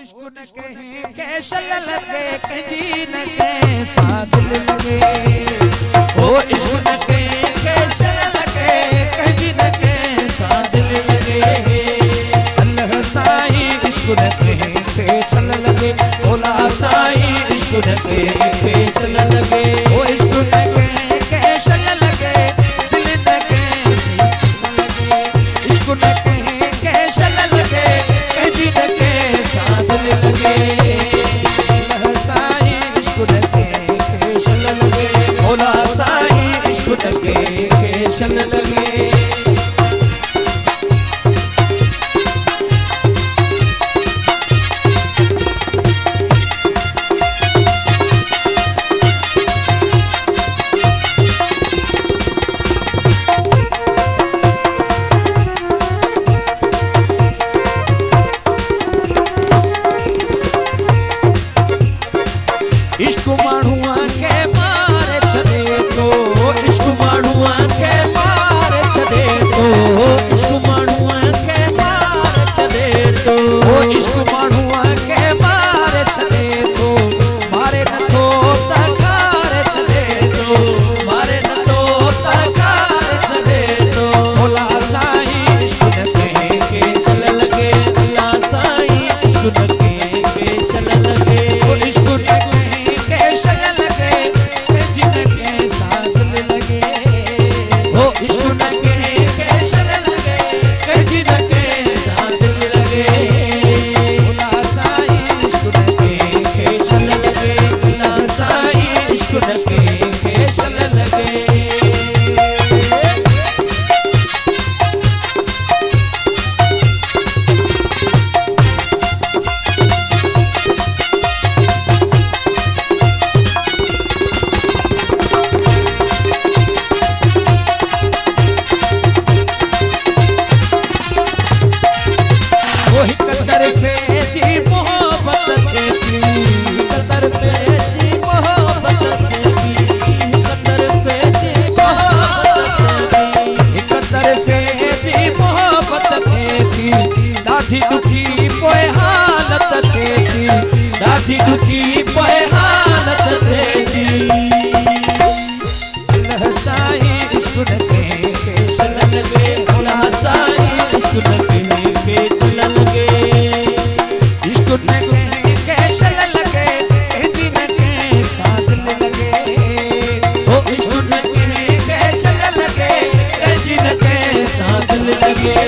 इश्क न कहीं कैसल लगे कहीं न कहीं सांस लगे। ओ इश्क न कहीं कैसल लगे कहीं न कहीं सांस लगे। अल्लाह साईं इश्क न कहीं कैसल लगे। भोला साईं इश्क न कहीं कैसल लगे। ओ इश्क न कहीं कैसल लगे दिल न कहीं सांस लगे। इश्क न कहीं कैसल लगे कहीं न कहीं सांस लगे। अल्लाह साईं इश्क न कहीं कैसल लगे। भोला साईं इश्क न कहीं कैसल लगे। इश्क माण्हूअ खे मारे छॾे थो। इश्क माण्हूअ खे मारे छॾे थो। इश्क माण्हूअ खे मारे छॾे थो। इश्क माण्हूअ खे मारे छॾे थो। मारे नथो त कार छॾे थो। मारे नथो त कार छॾे थो। भोला साईं इश्क न कहीं कैसल लगे। भोला साईं इश्क न कहीं कैसल लगे। इश्क न कहीं कैसल लगे कहीं न कहीं सांस लगे। ओ इश्क न कहीं कैसल लगे कहीं न कहीं सांस लगे। भोला साईं इश्क न कहीं कैसल लगे। भोला साईं इश्क न कहीं कैसल लगे। ॾाढी दुखी पोइ हालत थिए थी। ॾाढी दुखी पोइ हालत थिए थी। अल्लाह साईं इश्क न कहीं कैसल लगे। भोला साईं इश्क न कहीं कैसल लगे। इश्क न कहीं कैसल लगे कहीं न कहीं सांस लगे। ओ इश्क न कहीं कैसल लगे कहीं न कहीं सांस लगे।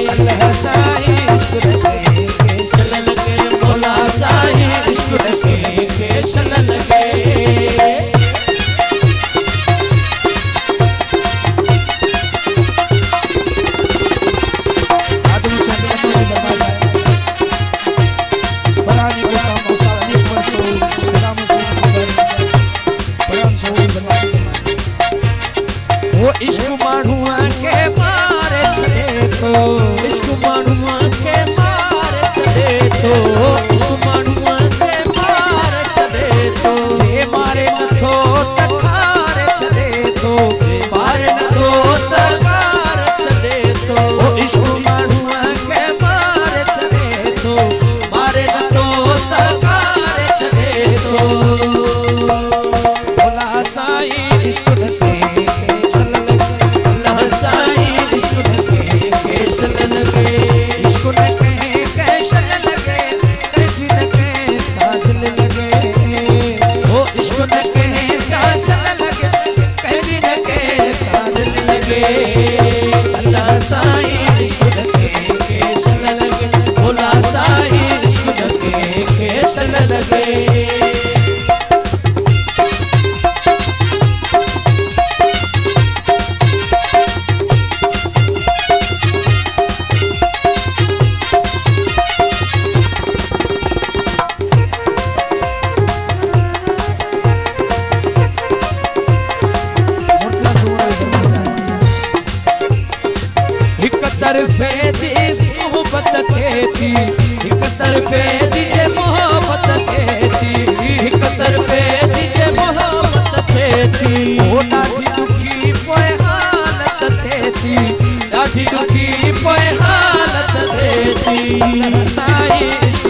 अल्लाह साईं इश्क न कहीं कैसल लगे। भोला साईं इश्क न कहीं कैसल लगे। वो इश्क माण्हूअ खे मारे छॾे थो। इश्क माण्हूअ खे मारे छॾे थो। इश्क माण्हूअ खे मारे छॾे थो। जे मारे नथो त खारे छॾे थो। मारे नथो त कार छॾे थो। ओ इश्क माण्हूअ खे मारे छॾे थो। मारे नथो त कार छॾे थो। भोला साईं इश्क न कहीं कैसल लगे। अल्लाह साईं इश्क न कहीं कैसल लगे। इश्क न कहीं कैसल लगे कहीं न कहीं सांस लगे। ओ इश्क न कहीं सांस लगे कहीं न कहीं सांस लगे। अल्लाह साईं इश्क न कहीं कैसल लगे। भोला साईं इश्क न कहीं कैसल लगे। तरफे जी मोहब्बत थे थी। एक तरफे जी मोहब्बत थे थी। एक तरफे जी मोहब्बत थे थी। ओ ॾाढी दुखी पोइ हालत थे थी। ॾाढी दुखी पोइ हालत थे थी। साईं इश्क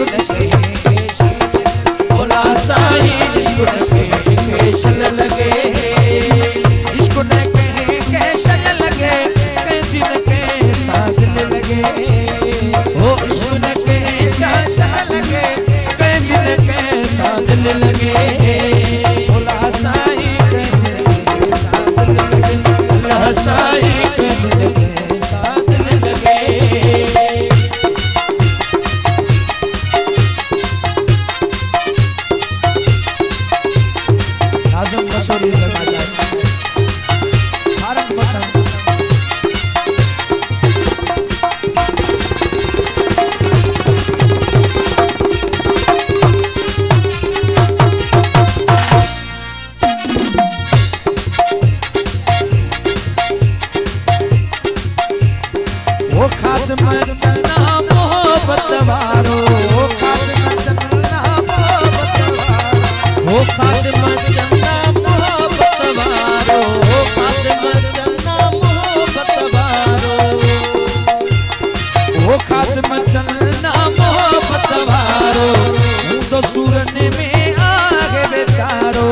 तो सूरने में आगे बेचारो,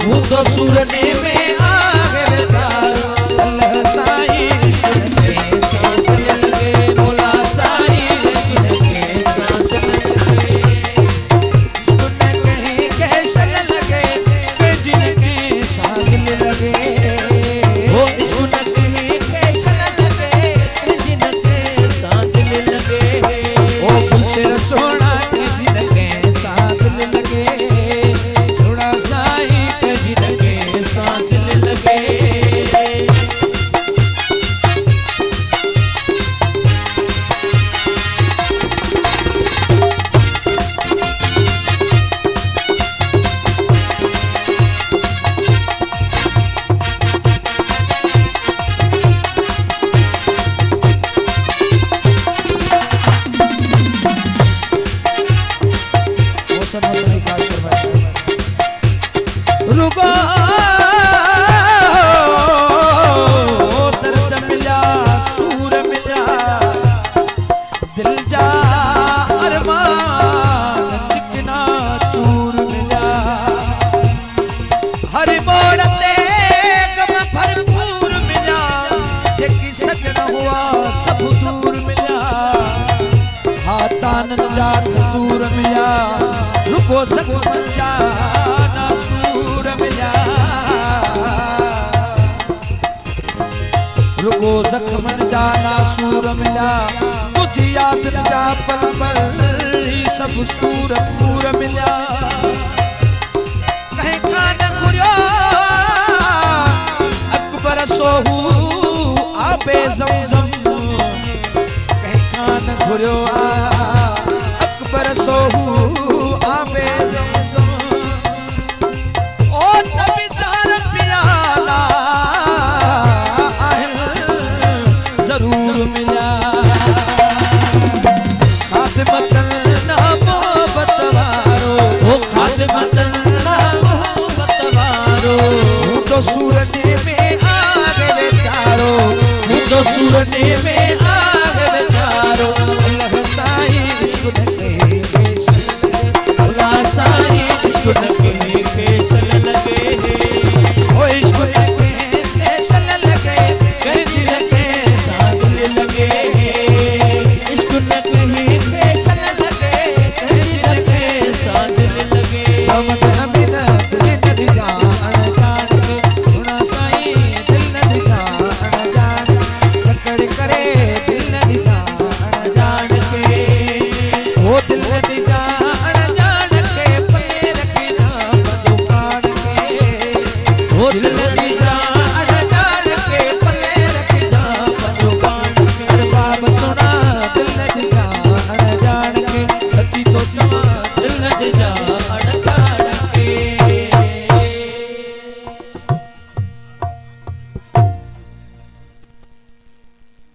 हूँ तो सूरने में आगे बेचारो। अल्लाह साईं के सांस लगे, बोला साईं के सांस लगे। इसको न कहीं कैसे लगे कि जिनके सांस लगे, वो इसको न कहीं कैसे लगे कि जिनके सांस लगे। वो गुलशन सोना के जिनके सांस लगे, सोना साईं के जिनके सांस लगे। रुको दर्द मिला, सूर मिला, दिल जा अरमान चिकना चूर मिला। हर मोड़ ते गम भरपूर मिला, जेकी सजन हुआ सब दूर मिला। हाथान जात दूर मिला, रुको सक जाना सूर मिला। रुको जख्मन जाना सूर मिला, तुझी याद न जा पल पल सब सूर पूर मिला। कहीं कान घुरियो अकबर सोहू आबे ज़मज़म, कहीं कान घुरियो अकबर सोहू आबे ज़मज़म। ओ तभी तार पियाला आहिल जरूर मिला। खादिमतन ना मोहब्बत वारो, ओ खादिमतन ना मोहब्बत वारो। हूँ तो सूरने में आगे बेचारो, हूँ तो सूरने में